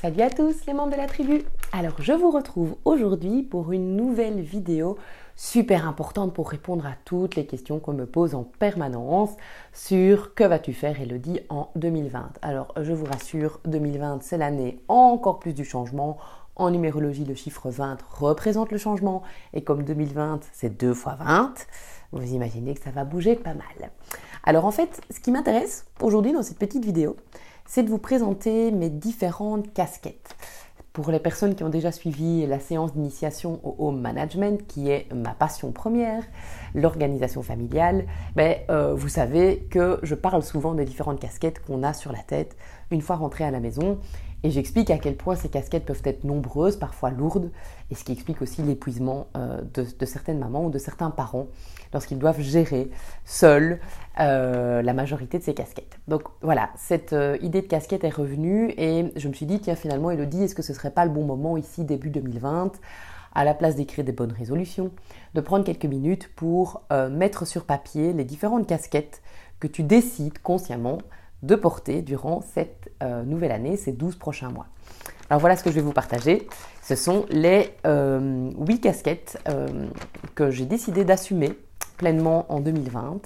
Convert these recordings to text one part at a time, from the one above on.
Salut à tous les membres de la tribu. Alors je vous retrouve aujourd'hui pour une nouvelle vidéo super importante pour répondre à toutes les questions qu'on me pose en permanence sur que vas-tu faire Elodie en 2020. Alors je vous rassure, 2020 c'est l'année encore plus du changement. En numérologie, le chiffre 20 représente le changement et comme 2020 c'est 2 fois 20, vous imaginez que ça va bouger pas mal. Alors en fait, ce qui m'intéresse aujourd'hui dans cette petite vidéo, c'est de vous présenter mes différentes casquettes. Pour les personnes qui ont déjà suivi la séance d'initiation au home management, qui est ma passion première, l'organisation familiale, vous savez que je parle souvent des différentes casquettes qu'on a sur la tête une fois rentré à la maison. Et j'explique à quel point ces casquettes peuvent être nombreuses, parfois lourdes, et ce qui explique aussi l'épuisement de certaines mamans ou de certains parents lorsqu'ils doivent gérer seuls la majorité de ces casquettes. Donc voilà, cette idée de casquette est revenue et je me suis dit, tiens finalement Elodie, est-ce que ce ne serait pas le bon moment ici, début 2020, à la place d'écrire des bonnes résolutions, de prendre quelques minutes pour mettre sur papier les différentes casquettes que tu décides consciemment de porter durant cette nouvelle année, ces 12 prochains mois. Alors voilà ce que je vais vous partager. Ce sont les 8 casquettes que j'ai décidé d'assumer pleinement en 2020.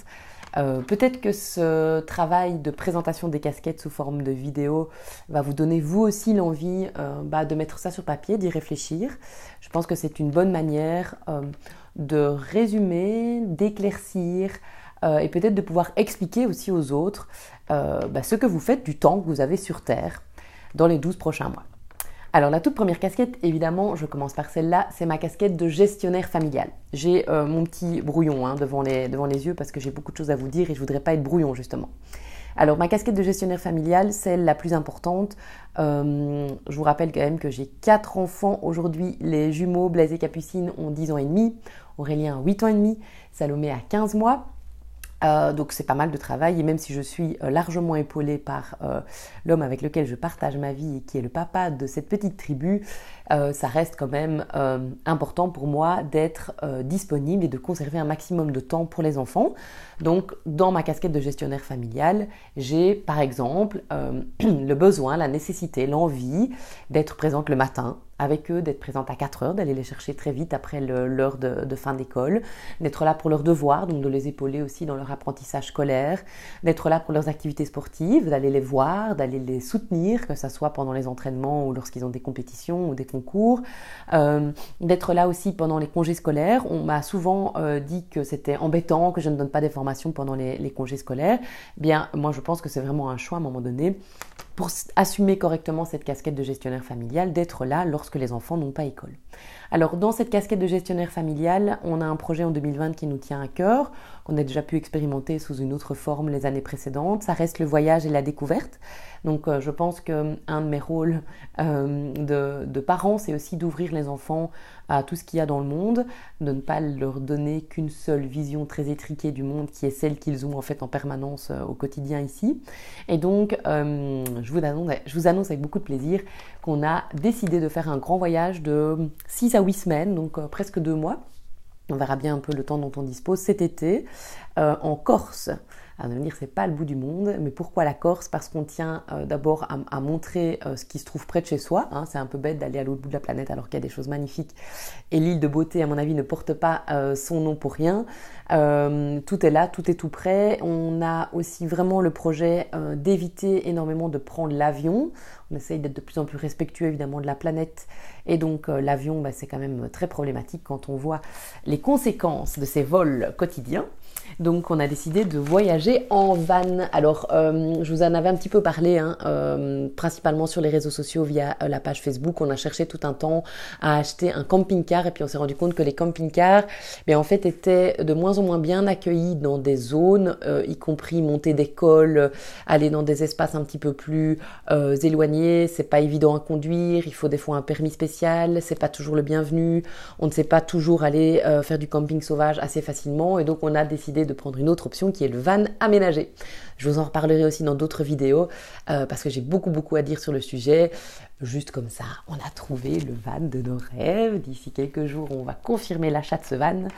Peut-être que ce travail de présentation des casquettes sous forme de vidéo va vous donner vous aussi l'envie de mettre ça sur papier, d'y réfléchir. Je pense que c'est une bonne manière de résumer, d'éclaircir, et peut-être de pouvoir expliquer aussi aux autres ce que vous faites du temps que vous avez sur Terre dans les 12 prochains mois. Alors la toute première casquette, évidemment, je commence par celle-là, c'est ma casquette de gestionnaire familial. J'ai mon petit brouillon devant les yeux parce que j'ai beaucoup de choses à vous dire et je voudrais pas être brouillon justement. Alors ma casquette de gestionnaire familial, celle la plus importante. Je vous rappelle quand même que j'ai 4 enfants aujourd'hui. Les jumeaux Blaise et Capucine ont 10 ans et demi, Aurélien a 8 ans et demi, Salomé a 15 mois. Donc c'est pas mal de travail et même si je suis largement épaulée par l'homme avec lequel je partage ma vie et qui est le papa de cette petite tribu, ça reste quand même important pour moi d'être disponible et de conserver un maximum de temps pour les enfants. Donc dans ma casquette de gestionnaire familial, j'ai par exemple le besoin, la nécessité, l'envie d'être présente le matin avec eux, d'être présente à 4 heures, d'aller les chercher très vite après l'heure de fin d'école, d'être là pour leurs devoirs, donc de les épauler aussi dans leur apprentissage scolaire, d'être là pour leurs activités sportives, d'aller les voir, d'aller les soutenir, que ce soit pendant les entraînements ou lorsqu'ils ont des compétitions ou des concours, d'être là aussi pendant les congés scolaires. On m'a souvent dit que c'était embêtant, que je ne donne pas des formations pendant les congés scolaires. Bien, moi je pense que c'est vraiment un choix à un moment donné pour assumer correctement cette casquette de gestionnaire familial, d'être là lorsque les enfants n'ont pas école. Alors dans cette casquette de gestionnaire familial, on a un projet en 2020 qui nous tient à cœur, qu'on a déjà pu expérimenter sous une autre forme les années précédentes. Ça reste le voyage et la découverte. Donc je pense qu'un de mes rôles de parent, c'est aussi d'ouvrir les enfants à tout ce qu'il y a dans le monde, de ne pas leur donner qu'une seule vision très étriquée du monde qui est celle qu'ils ont en fait en permanence au quotidien ici. Et donc je vous annonce avec beaucoup de plaisir qu'on a décidé de faire un grand voyage de 6 à 8 semaines, donc presque 2 mois. On verra bien un peu le temps dont on dispose cet été en Corse. À me dire c'est pas le bout du monde, mais pourquoi la Corse? Parce qu'on tient d'abord à montrer ce qui se trouve près de chez soi. C'est un peu bête d'aller à l'autre bout de la planète alors qu'il y a des choses magnifiques. Et l'île de Beauté, à mon avis, ne porte pas son nom pour rien. Tout est là, tout est tout près. On a aussi vraiment le projet d'éviter énormément de prendre l'avion. On essaye d'être de plus en plus respectueux évidemment de la planète. Et donc l'avion, c'est quand même très problématique quand on voit les conséquences de ces vols quotidiens. Donc on a décidé de voyager en van. Alors je vous en avais un petit peu parlé, principalement sur les réseaux sociaux via la page Facebook. On a cherché tout un temps à acheter un camping-car et puis on s'est rendu compte que les camping-cars en fait étaient de moins en moins bien accueillis dans des zones, y compris monter des cols, aller dans des espaces un petit peu plus éloignés. C'est pas évident à conduire, il faut des fois un permis spécial, c'est pas toujours le bienvenu, on ne sait pas toujours aller faire du camping sauvage assez facilement et donc on a décidé de prendre une autre option qui est le van aménagé. Je vous en reparlerai aussi dans d'autres vidéos parce que j'ai beaucoup à dire sur le sujet. juste comme ça, on a trouvé le van de nos rêves. D'ici quelques jours, on va confirmer l'achat de ce van.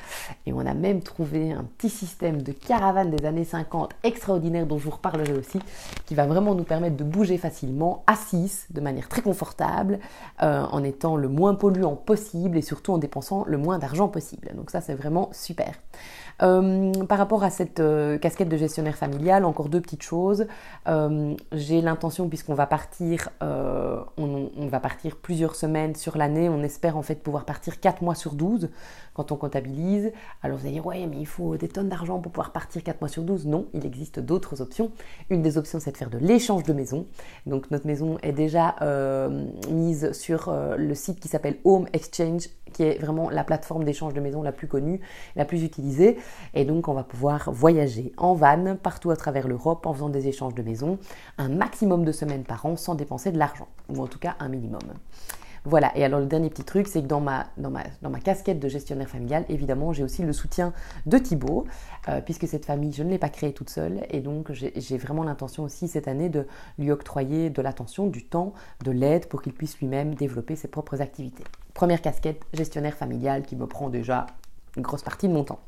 Et on a même trouvé un petit système de caravane des années 50 extraordinaire dont je vous reparlerai aussi, qui va vraiment nous permettre de bouger facilement, assis, de manière très confortable, en étant le moins polluant possible et surtout en dépensant le moins d'argent possible. Donc ça, c'est vraiment super. Par rapport à cette casquette de gestionnaire familial, encore deux petites choses. J'ai l'intention, puisqu'on va partir, on va partir plusieurs semaines sur l'année, on espère en fait pouvoir partir 4 mois sur 12 quand on comptabilise. Alors vous allez dire, ouais, mais il faut des tonnes d'argent pour pouvoir partir 4 mois sur 12. Non, il existe d'autres options. Une des options, c'est de faire de l'échange de maison. Donc notre maison est déjà mise sur le site qui s'appelle Home Exchange, qui est vraiment la plateforme d'échange de maison la plus connue, la plus utilisée. Et donc, on va pouvoir voyager en van partout à travers l'Europe en faisant des échanges de maison, un maximum de semaines par an sans dépenser de l'argent, ou en tout cas un minimum. Voilà, et alors le dernier petit truc, c'est que dans ma casquette de gestionnaire familial, évidemment, j'ai aussi le soutien de Thibaut, puisque cette famille, je ne l'ai pas créée toute seule, et donc j'ai vraiment l'intention aussi cette année de lui octroyer de l'attention, du temps, de l'aide pour qu'il puisse lui-même développer ses propres activités. Première casquette, gestionnaire familial, qui me prend déjà une grosse partie de mon temps.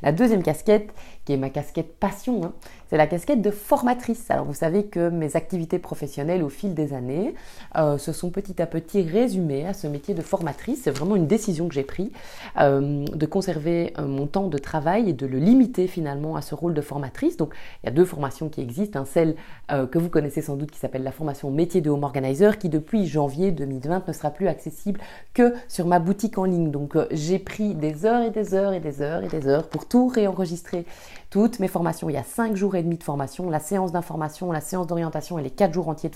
La deuxième casquette, qui est ma casquette passion, c'est la casquette de formatrice. Alors vous savez que mes activités professionnelles au fil des années se sont petit à petit résumées à ce métier de formatrice. C'est vraiment une décision que j'ai prise de conserver mon temps de travail et de le limiter finalement à ce rôle de formatrice. Donc il y a deux formations qui existent, celle que vous connaissez sans doute qui s'appelle la formation métier de home organizer, qui depuis janvier 2020 ne sera plus accessible que sur ma boutique en ligne. Donc j'ai pris des heures et des heures et des heures et des heures pour tout réenregistrer, toutes mes formations. Il y a 5 jours et demi de formation, la séance d'information, la séance d'orientation et les 4 jours entiers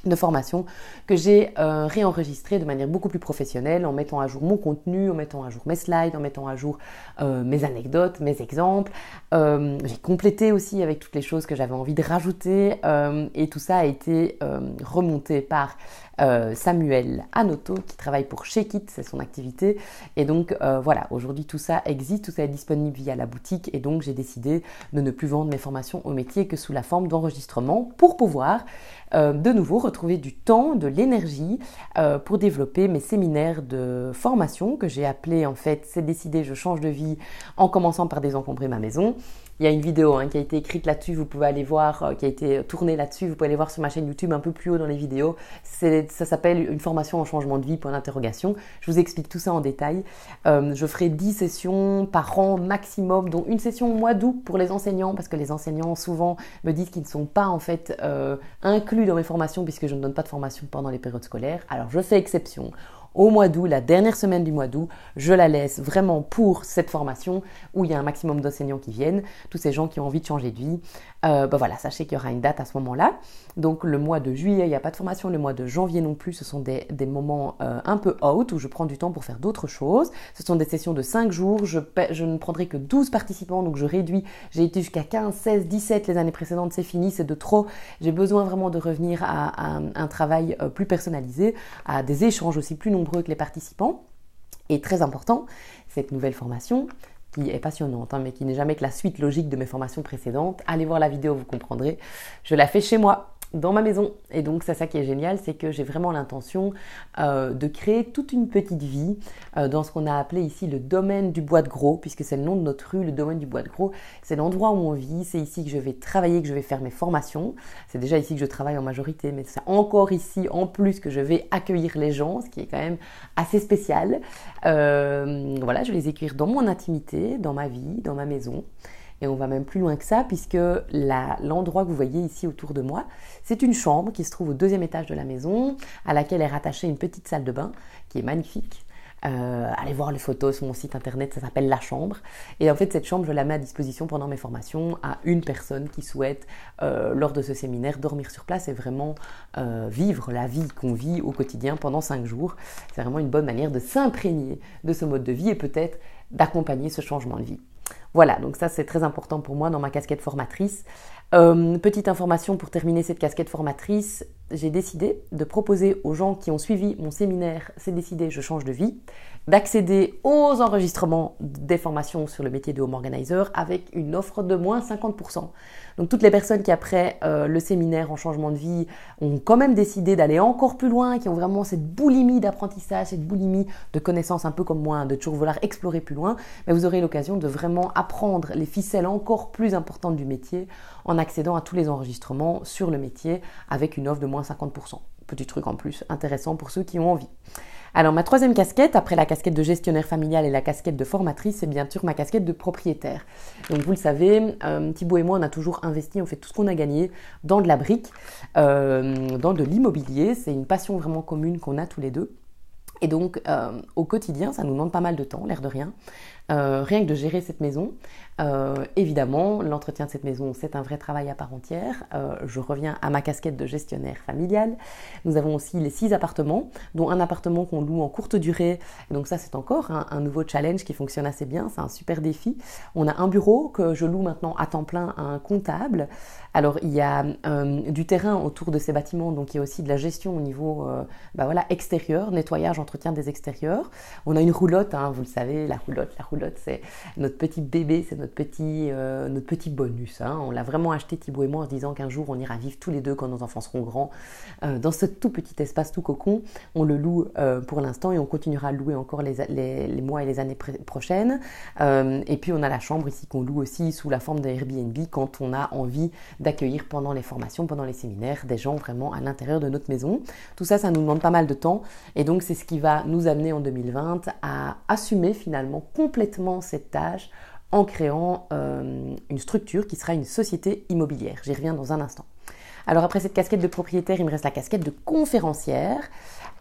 de formation que j'ai réenregistré de manière beaucoup plus professionnelle, en mettant à jour mon contenu, en mettant à jour mes slides, en mettant à jour mes anecdotes, mes exemples. J'ai complété aussi avec toutes les choses que j'avais envie de rajouter et tout ça a été remonté par Samuel Anoto qui travaille pour Shake It, c'est son activité. Et donc voilà, aujourd'hui tout ça existe, tout ça est disponible via la boutique et donc j'ai décidé de ne plus vendre mes formations au métier que sous la forme d'enregistrement pour pouvoir de nouveau retrouver du temps, de l'énergie pour développer mes séminaires de formation que j'ai appelé en fait « C'est décidé, je change de vie » en commençant par désencombrer ma maison. Il y a une vidéo qui a été écrite là-dessus, vous pouvez aller voir, qui a été tournée là-dessus, vous pouvez aller voir sur ma chaîne YouTube un peu plus haut dans les vidéos. Ça s'appelle une formation en changement de vie, point d'interrogation. Je vous explique tout ça en détail. Je ferai 10 sessions par an maximum, dont une session au mois d'août pour les enseignants, parce que les enseignants souvent me disent qu'ils ne sont pas en fait inclus dans mes formations puisque je ne donne pas de formation pendant les périodes scolaires. Alors je fais exception. Au mois d'août, la dernière semaine du mois d'août, je la laisse vraiment pour cette formation où il y a un maximum d'enseignants qui viennent, tous ces gens qui ont envie de changer de vie. Voilà, sachez qu'il y aura une date à ce moment-là. Donc le mois de juillet, il n'y a pas de formation, le mois de janvier non plus, ce sont des moments un peu out où je prends du temps pour faire d'autres choses. Ce sont des sessions de 5 jours, je ne prendrai que 12 participants, donc je réduis. J'ai été jusqu'à 15, 16, 17 les années précédentes, c'est fini, c'est de trop. J'ai besoin vraiment de revenir à un travail plus personnalisé, à des échanges aussi plus nombreux que les participants. Et très important, cette nouvelle formation qui est passionnante, mais qui n'est jamais que la suite logique de mes formations précédentes. Allez voir la vidéo, vous comprendrez. Je la fais chez moi, dans ma maison. Et donc, c'est ça qui est génial, c'est que j'ai vraiment l'intention de créer toute une petite vie dans ce qu'on a appelé ici le domaine du Bois de Gros, puisque c'est le nom de notre rue, le domaine du Bois de Gros. C'est l'endroit où on vit, c'est ici que je vais travailler, que je vais faire mes formations. C'est déjà ici que je travaille en majorité, mais c'est encore ici, en plus, que je vais accueillir les gens, ce qui est quand même assez spécial. Voilà, je vais les accueillir dans mon intimité, dans ma vie, dans ma maison. Et on va même plus loin que ça puisque l'endroit que vous voyez ici autour de moi, c'est une chambre qui se trouve au 2e étage de la maison à laquelle est rattachée une petite salle de bain qui est magnifique. Allez voir les photos sur mon site internet, ça s'appelle La Chambre. Et en fait, cette chambre, je la mets à disposition pendant mes formations à une personne qui souhaite, lors de ce séminaire, dormir sur place et vraiment vivre la vie qu'on vit au quotidien pendant 5 jours. C'est vraiment une bonne manière de s'imprégner de ce mode de vie et peut-être d'accompagner ce changement de vie. Voilà, donc ça c'est très important pour moi dans ma casquette formatrice. Petite information pour terminer cette casquette formatrice, j'ai décidé de proposer aux gens qui ont suivi mon séminaire C'est décidé, je change de vie, d'accéder aux enregistrements des formations sur le métier de home organizer avec une offre de moins 50%. Donc toutes les personnes qui après le séminaire en changement de vie ont quand même décidé d'aller encore plus loin, qui ont vraiment cette boulimie d'apprentissage, cette boulimie de connaissances un peu comme moi, de toujours vouloir explorer plus loin, mais vous aurez l'occasion de vraiment apprendre les ficelles encore plus importantes du métier en accédant à tous les enregistrements sur le métier avec une offre de moins 50%. Petit truc en plus intéressant pour ceux qui ont envie. Alors ma troisième casquette, après la casquette de gestionnaire familial et la casquette de formatrice, c'est bien sûr ma casquette de propriétaire. Donc vous le savez, Thibaut et moi on a toujours investi, on fait tout ce qu'on a gagné dans de la brique, dans de l'immobilier. C'est une passion vraiment commune qu'on a tous les deux. Et donc au quotidien, ça nous demande pas mal de temps, l'air de rien. Rien que de gérer cette maison. Évidemment, l'entretien de cette maison, c'est un vrai travail à part entière. Je reviens à ma casquette de gestionnaire familial. Nous avons aussi les 6 appartements, dont un appartement qu'on loue en courte durée. Et donc ça, c'est encore un nouveau challenge qui fonctionne assez bien. C'est un super défi. On a un bureau que je loue maintenant à temps plein à un comptable. Alors, il y a du terrain autour de ces bâtiments, donc il y a aussi de la gestion au niveau extérieur, nettoyage, entretien des extérieurs. On a une roulotte, vous le savez, la roulotte, c'est notre petit bébé, c'est notre petit bonus. On l'a vraiment acheté, Thibaut et moi, en se disant qu'un jour, on ira vivre tous les deux quand nos enfants seront grands dans ce tout petit espace, tout cocon. On le loue pour l'instant et on continuera à le louer encore les mois et les années prochaines. Et puis, on a la chambre ici qu'on loue aussi sous la forme d'Airbnb quand on a envie d'accueillir pendant les formations, pendant les séminaires, des gens vraiment à l'intérieur de notre maison. Tout ça, ça nous demande pas mal de temps. Et donc, c'est ce qui va nous amener en 2020 à assumer finalement complètement cette tâche en créant une structure qui sera une société immobilière. J'y reviens dans un instant. Alors après cette casquette de propriétaire, il me reste la casquette de conférencière.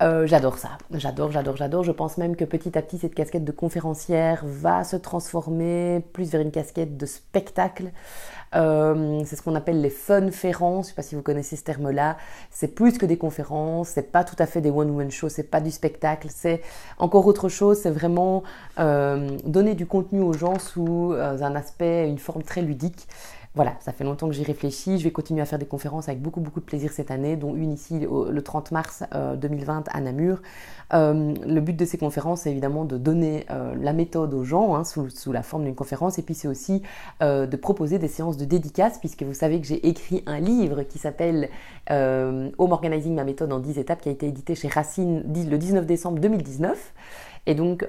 J'adore ça, j'adore. Je pense même que petit à petit, cette casquette de conférencière va se transformer plus vers une casquette de spectacle. C'est ce qu'on appelle les fun-férences. Je ne sais pas si vous connaissez ce terme-là. C'est plus que des conférences, c'est pas tout à fait des one-woman shows, c'est pas du spectacle, c'est encore autre chose. C'est vraiment donner du contenu aux gens sous un aspect, une forme très ludique. Voilà, ça fait longtemps que j'y réfléchis. Je vais continuer à faire des conférences avec beaucoup de plaisir cette année, dont une ici le 30 mars 2020 à Namur. Le but de ces conférences, c'est évidemment de donner la méthode aux gens sous la forme d'une conférence. Et puis c'est aussi de proposer des séances de dédicaces, puisque vous savez que j'ai écrit un livre qui s'appelle Home Organizing, ma méthode en 10 étapes, qui a été édité chez Racine le 19 décembre 2019. Et donc,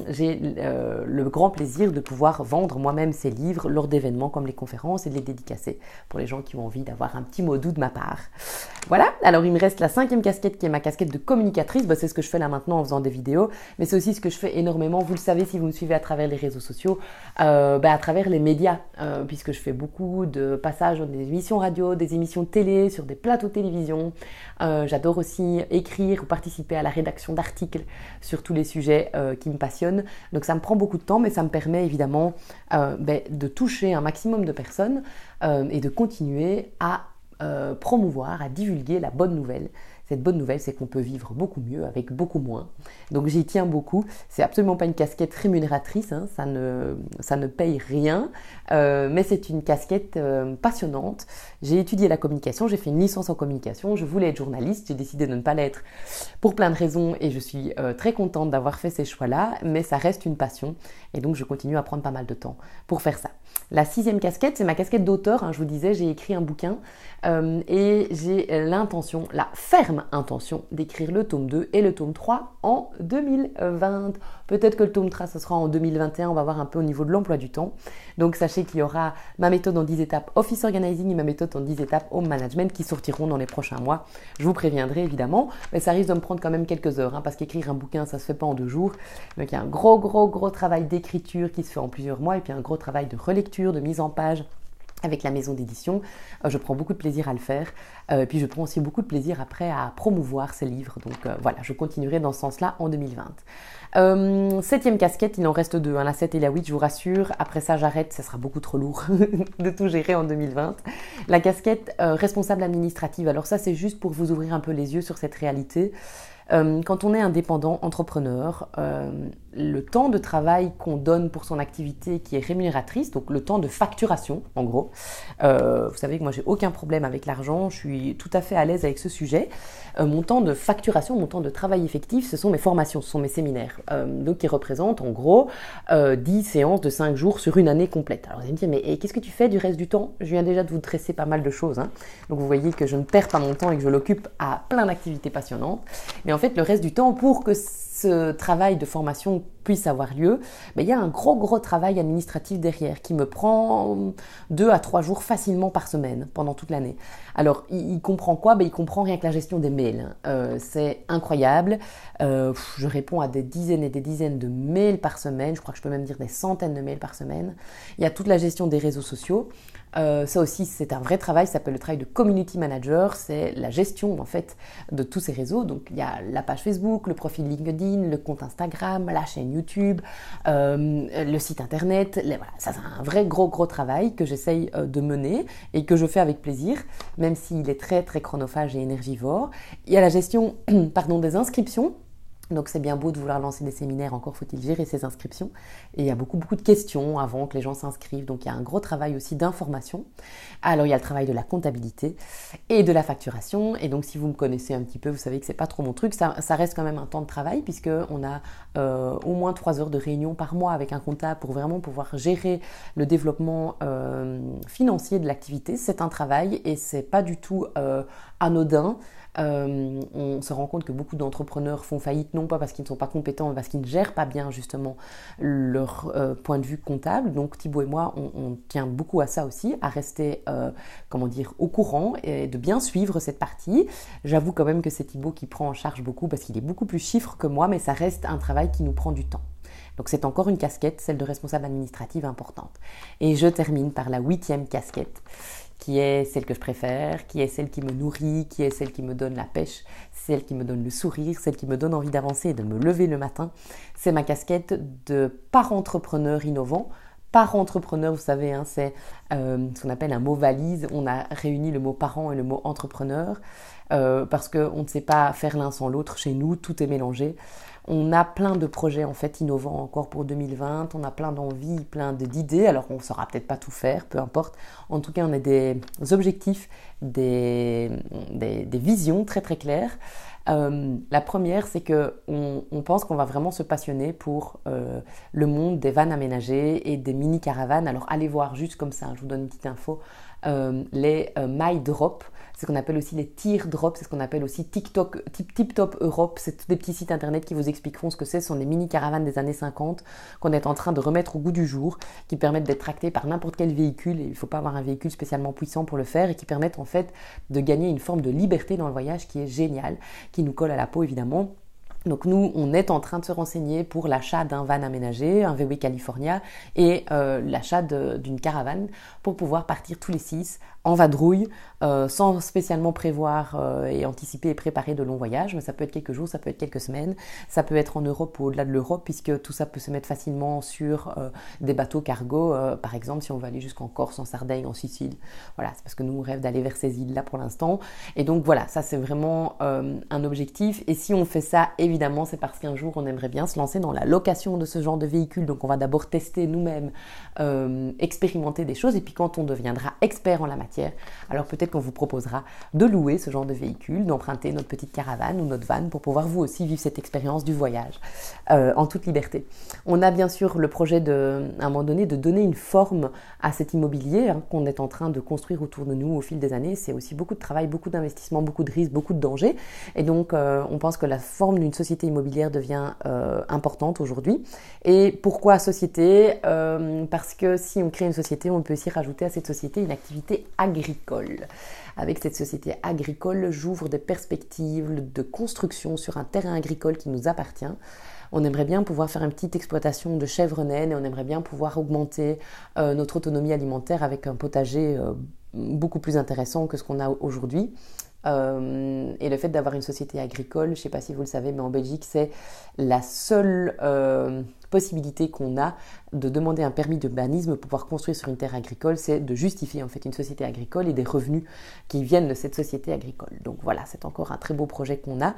j'ai le grand plaisir de pouvoir vendre moi-même ces livres lors d'événements comme les conférences et de les dédicacer pour les gens qui ont envie d'avoir un petit mot doux de ma part. Voilà, alors il me reste la 5e casquette qui est ma casquette de communicatrice. C'est ce que je fais là maintenant en faisant des vidéos, mais c'est aussi ce que je fais énormément. Vous le savez si vous me suivez à travers les réseaux sociaux, à travers les médias, puisque je fais beaucoup de passages dans des émissions radio, des émissions télé, sur des plateaux de télévision. J'adore aussi écrire ou participer à la rédaction d'articles sur tous les sujets qui me passionnent. Donc ça me prend beaucoup de temps, mais ça me permet évidemment de toucher un maximum de personnes et de continuer à promouvoir, à divulguer la bonne nouvelle. Cette bonne nouvelle, c'est qu'on peut vivre beaucoup mieux avec beaucoup moins. Donc j'y tiens beaucoup. C'est absolument pas une casquette rémunératrice, ça ne paye rien, mais c'est une casquette passionnante. J'ai étudié la communication, j'ai fait une licence en communication, je voulais être journaliste, j'ai décidé de ne pas l'être pour plein de raisons et je suis très contente d'avoir fait ces choix-là, mais ça reste une passion et donc je continue à prendre pas mal de temps pour faire ça. La 6e casquette, c'est ma casquette d'auteur. Je vous disais, j'ai écrit un bouquin et j'ai l'intention, la ferme intention d'écrire le tome 2 et le tome 3 en 2020. Peut-être que le tome 3, ce sera en 2021, on va voir un peu au niveau de l'emploi du temps. Donc sachez qu'il y aura ma méthode en 10 étapes Office Organizing et ma méthode en 10 étapes Home Management qui sortiront dans les prochains mois. Je vous préviendrai évidemment, mais ça risque de me prendre quand même quelques heures parce qu'écrire un bouquin, ça se fait pas en 2 jours. Donc il y a un gros travail d'écriture qui se fait en plusieurs mois et puis un gros travail de relecture, de mise en page. Avec la maison d'édition, je prends beaucoup de plaisir à le faire. Puis je prends aussi beaucoup de plaisir après à promouvoir ces livres. Donc voilà, je continuerai dans ce sens-là en 2020. 7e casquette, il en reste 2, la 7 et la 8, je vous rassure. Après ça, j'arrête, ça sera beaucoup trop lourd de tout gérer en 2020. La casquette responsable administrative, alors ça, c'est juste pour vous ouvrir un peu les yeux sur cette réalité. Quand on est indépendant, entrepreneur, le temps de travail qu'on donne pour son activité qui est rémunératrice, donc le temps de facturation en gros, vous savez que moi j'ai aucun problème avec l'argent, je suis tout à fait à l'aise avec ce sujet. Mon temps de facturation, mon temps de travail effectif, ce sont mes formations, ce sont mes séminaires, donc qui représentent en gros 10 séances de 5 jours sur une année complète. Alors vous allez me dire, mais qu'est-ce que tu fais du reste du temps? Je viens déjà de vous dresser pas mal de choses, hein. Donc vous voyez que je ne perds pas mon temps et que je l'occupe à plein d'activités passionnantes. Mais en fait, le reste du temps, pour que ce travail de formation puisse avoir lieu, il y a un gros travail administratif derrière qui me prend 2 à 3 jours facilement par semaine pendant toute l'année. Alors, il comprend quoi? Il comprend rien que la gestion des mails. C'est incroyable. Je réponds à des dizaines et des dizaines de mails par semaine. Je crois que je peux même dire des centaines de mails par semaine. Il y a toute la gestion des réseaux sociaux. Ça aussi, c'est un vrai travail, ça s'appelle le travail de community manager, c'est la gestion en fait de tous ces réseaux. Donc il y a la page Facebook, le profil LinkedIn, le compte Instagram, la chaîne YouTube, le site internet. Voilà, ça c'est un vrai gros travail que j'essaye de mener et que je fais avec plaisir, même s'il est très chronophage et énergivore. Il y a la gestion des inscriptions. Donc c'est bien beau de vouloir lancer des séminaires, encore faut-il gérer ces inscriptions. Et il y a beaucoup de questions avant que les gens s'inscrivent, donc il y a un gros travail aussi d'information. Alors il y a le travail de la comptabilité et de la facturation. Et donc si vous me connaissez un petit peu, vous savez que c'est pas trop mon truc, ça reste quand même un temps de travail puisqu'on a au moins 3 heures de réunion par mois avec un comptable pour vraiment pouvoir gérer le développement financier de l'activité. C'est un travail et c'est pas du tout anodin. On se rend compte que beaucoup d'entrepreneurs font faillite non pas parce qu'ils ne sont pas compétents mais parce qu'ils ne gèrent pas bien justement leur point de vue comptable. Donc Thibaut et moi on tient beaucoup à ça aussi, à rester au courant et de bien suivre cette partie. J'avoue quand même que c'est Thibaut qui prend en charge beaucoup parce qu'il est beaucoup plus chiffre que moi, mais ça reste un travail qui nous prend du temps. Donc c'est encore une casquette, celle de responsable administrative importante. Et je termine par la 8e casquette, qui est celle que je préfère, qui est celle qui me nourrit, qui est celle qui me donne la pêche, celle qui me donne le sourire, celle qui me donne envie d'avancer et de me lever le matin. C'est ma casquette de parent-entrepreneur innovant. Parent-entrepreneur, vous savez, hein, c'est ce qu'on appelle un mot valise. On a réuni le mot parent et le mot entrepreneur parce qu'on ne sait pas faire l'un sans l'autre chez nous, tout est mélangé. On a plein de projets en fait innovants encore pour 2020, on a plein d'envies, plein d'idées, alors on ne saura peut-être pas tout faire, peu importe. En tout cas, on a des objectifs, des visions très claires. La première, c'est qu'on pense qu'on va vraiment se passionner pour le monde des vannes aménagées et des mini-caravanes. Alors allez voir juste comme ça, je vous donne une petite info, les My Drop. C'est ce qu'on appelle aussi les teardrops, c'est ce qu'on appelle aussi Tip Top Europe. C'est tous des petits sites internet qui vous expliqueront ce que c'est. Ce sont des mini-caravanes des années 50 qu'on est en train de remettre au goût du jour, qui permettent d'être tractés par n'importe quel véhicule. Et il ne faut pas avoir un véhicule spécialement puissant pour le faire et qui permettent en fait de gagner une forme de liberté dans le voyage qui est géniale, qui nous colle à la peau évidemment. Donc nous, on est en train de se renseigner pour l'achat d'un van aménagé, un VW California et l'achat d'une caravane pour pouvoir partir tous les 6 en vadrouille sans spécialement prévoir et anticiper et préparer de longs voyages. Mais ça peut être quelques jours, ça peut être quelques semaines, ça peut être en Europe ou au-delà de l'Europe puisque tout ça peut se mettre facilement sur des bateaux cargo. Par exemple, si on veut aller jusqu'en Corse, en Sardaigne, en Sicile. Voilà, c'est parce que nous, on rêve d'aller vers ces îles-là pour l'instant. Et donc voilà, ça c'est vraiment un objectif. Et si on fait ça, évidemment, c'est parce qu'un jour, on aimerait bien se lancer dans la location de ce genre de véhicule. Donc, on va d'abord tester nous-mêmes, expérimenter des choses. Et puis, quand on deviendra expert en la matière, alors peut-être qu'on vous proposera de louer ce genre de véhicule, d'emprunter notre petite caravane ou notre van pour pouvoir vous aussi vivre cette expérience du voyage en toute liberté. On a bien sûr le projet à un moment donné de donner une forme à cet immobilier qu'on est en train de construire autour de nous au fil des années. C'est aussi beaucoup de travail, beaucoup d'investissement, beaucoup de risques, beaucoup de dangers. Et donc, on pense que la forme d'une société immobilière devient importante aujourd'hui. Et pourquoi société? Parce que si on crée une société, on peut aussi rajouter à cette société une activité agricole. Avec cette société agricole, j'ouvre des perspectives de construction sur un terrain agricole qui nous appartient. On aimerait bien pouvoir faire une petite exploitation de chèvres naines et on aimerait bien pouvoir augmenter notre autonomie alimentaire avec un potager beaucoup plus intéressant que ce qu'on a aujourd'hui. Et le fait d'avoir une société agricole, je ne sais pas si vous le savez, mais en Belgique, c'est la seule possibilité qu'on a de demander un permis d'urbanisme pour pouvoir construire sur une terre agricole, c'est de justifier en fait une société agricole et des revenus qui viennent de cette société agricole. Donc voilà, c'est encore un très beau projet qu'on a,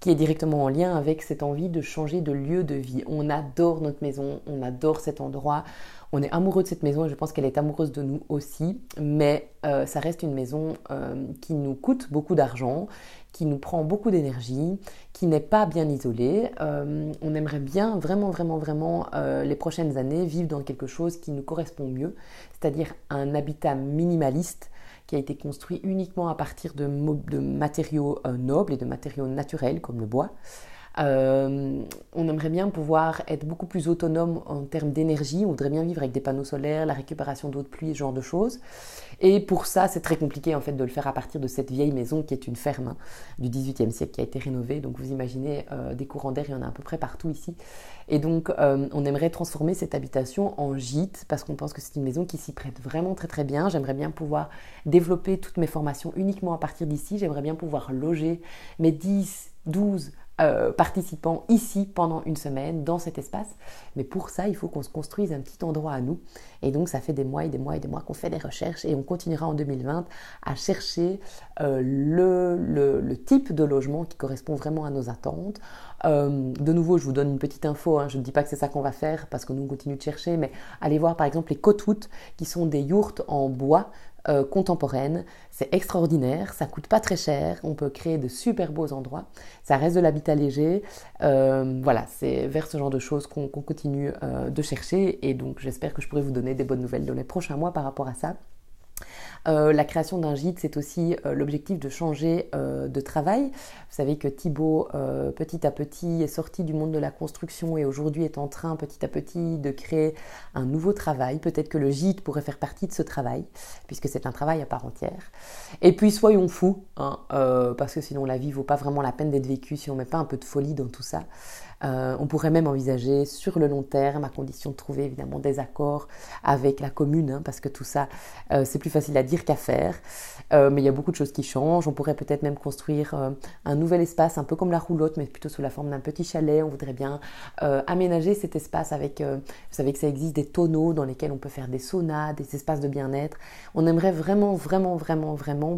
qui est directement en lien avec cette envie de changer de lieu de vie. On adore notre maison, on adore cet endroit, on est amoureux de cette maison et je pense qu'elle est amoureuse de nous aussi, mais ça reste une maison qui nous coûte beaucoup d'argent, qui nous prend beaucoup d'énergie, qui n'est pas bien isolée. On aimerait bien vraiment les prochaines années vivre dans quelque chose qui nous correspond mieux, c'est-à-dire un habitat minimaliste qui a été construit uniquement à partir de matériaux nobles et de matériaux naturels comme le bois. On aimerait bien pouvoir être beaucoup plus autonome en termes d'énergie. On voudrait bien vivre avec des panneaux solaires, la récupération d'eau de pluie, ce genre de choses. Et pour ça, c'est très compliqué en fait de le faire à partir de cette vieille maison qui est une ferme du XVIIIe siècle qui a été rénovée. Donc vous imaginez des courants d'air, il y en a à peu près partout ici. Et donc on aimerait transformer cette habitation en gîte parce qu'on pense que c'est une maison qui s'y prête vraiment très bien. J'aimerais bien pouvoir développer toutes mes formations uniquement à partir d'ici. J'aimerais bien pouvoir loger mes 10, 12 participants ici pendant une semaine dans cet espace, mais pour ça il faut qu'on se construise un petit endroit à nous et donc ça fait des mois qu'on fait des recherches et on continuera en 2020 à chercher le type de logement qui correspond vraiment à nos attentes. De nouveau je vous donne une petite info, je ne dis pas que c'est ça qu'on va faire parce que nous on continue de chercher, mais allez voir par exemple les Kotwood qui sont des yourtes en bois contemporaine, c'est extraordinaire, ça coûte pas très cher, on peut créer de super beaux endroits, ça reste de l'habitat léger, voilà, c'est vers ce genre de choses qu'on continue de chercher et donc j'espère que je pourrai vous donner des bonnes nouvelles dans les prochains mois par rapport à ça. La création d'un gîte, c'est aussi l'objectif de changer de travail. Vous savez que Thibaut, petit à petit, est sorti du monde de la construction et aujourd'hui est en train, petit à petit, de créer un nouveau travail. Peut-être que le gîte pourrait faire partie de ce travail, puisque c'est un travail à part entière. Et puis, soyons fous, parce que sinon la vie ne vaut pas vraiment la peine d'être vécue si on ne met pas un peu de folie dans tout ça. On pourrait même envisager sur le long terme, à condition de trouver évidemment des accords avec la commune, parce que tout ça, c'est plus facile à dire qu'à faire. Mais il y a beaucoup de choses qui changent. On pourrait peut-être même construire un nouvel espace, un peu comme la roulotte, mais plutôt sous la forme d'un petit chalet. On voudrait bien aménager cet espace avec, vous savez que ça existe des tonneaux dans lesquels on peut faire des saunas, des espaces de bien-être. On aimerait vraiment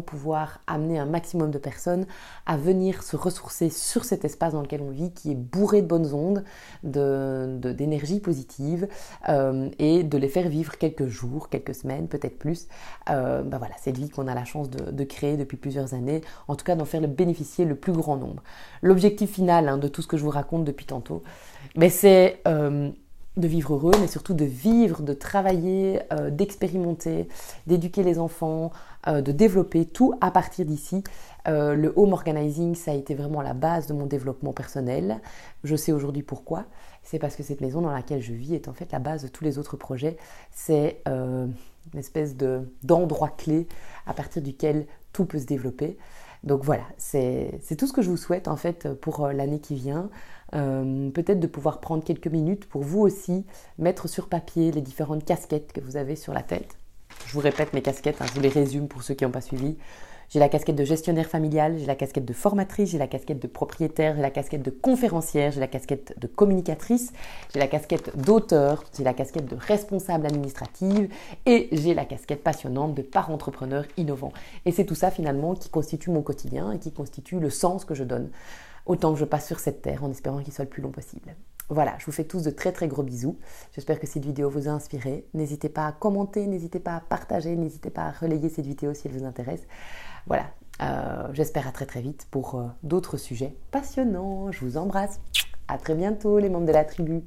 pouvoir amener un maximum de personnes à venir se ressourcer sur cet espace dans lequel on vit, qui est bourré de bonnes ondes, d'énergie positive et de les faire vivre quelques jours, quelques semaines, peut-être plus. Voilà, cette vie qu'on a la chance de créer depuis plusieurs années, en tout cas d'en faire bénéficier le plus grand nombre. L'objectif final de tout ce que je vous raconte depuis tantôt, c'est de vivre heureux, mais surtout de vivre, de travailler, d'expérimenter, d'éduquer les enfants, de développer tout à partir d'ici. Le home organizing, ça a été vraiment la base de mon développement personnel. Je sais aujourd'hui pourquoi. C'est parce que cette maison dans laquelle je vis est en fait la base de tous les autres projets. C'est une espèce d'endroit clé à partir duquel tout peut se développer. Donc voilà, c'est tout ce que je vous souhaite en fait pour l'année qui vient. Peut-être de pouvoir prendre quelques minutes pour vous aussi mettre sur papier les différentes casquettes que vous avez sur la tête. Je vous répète mes casquettes, je vous les résume pour ceux qui n'ont pas suivi. J'ai la casquette de gestionnaire familial, j'ai la casquette de formatrice, j'ai la casquette de propriétaire, j'ai la casquette de conférencière, j'ai la casquette de communicatrice, j'ai la casquette d'auteur, j'ai la casquette de responsable administrative et j'ai la casquette passionnante de parent entrepreneur innovant. Et c'est tout ça finalement qui constitue mon quotidien et qui constitue le sens que je donne autant que je passe sur cette terre en espérant qu'il soit le plus long possible. Voilà, je vous fais tous de très gros bisous. J'espère que cette vidéo vous a inspiré. N'hésitez pas à commenter, n'hésitez pas à partager, n'hésitez pas à relayer cette vidéo si elle vous intéresse. Voilà, j'espère à très vite pour d'autres sujets passionnants. Je vous embrasse. À très bientôt les membres de la tribu.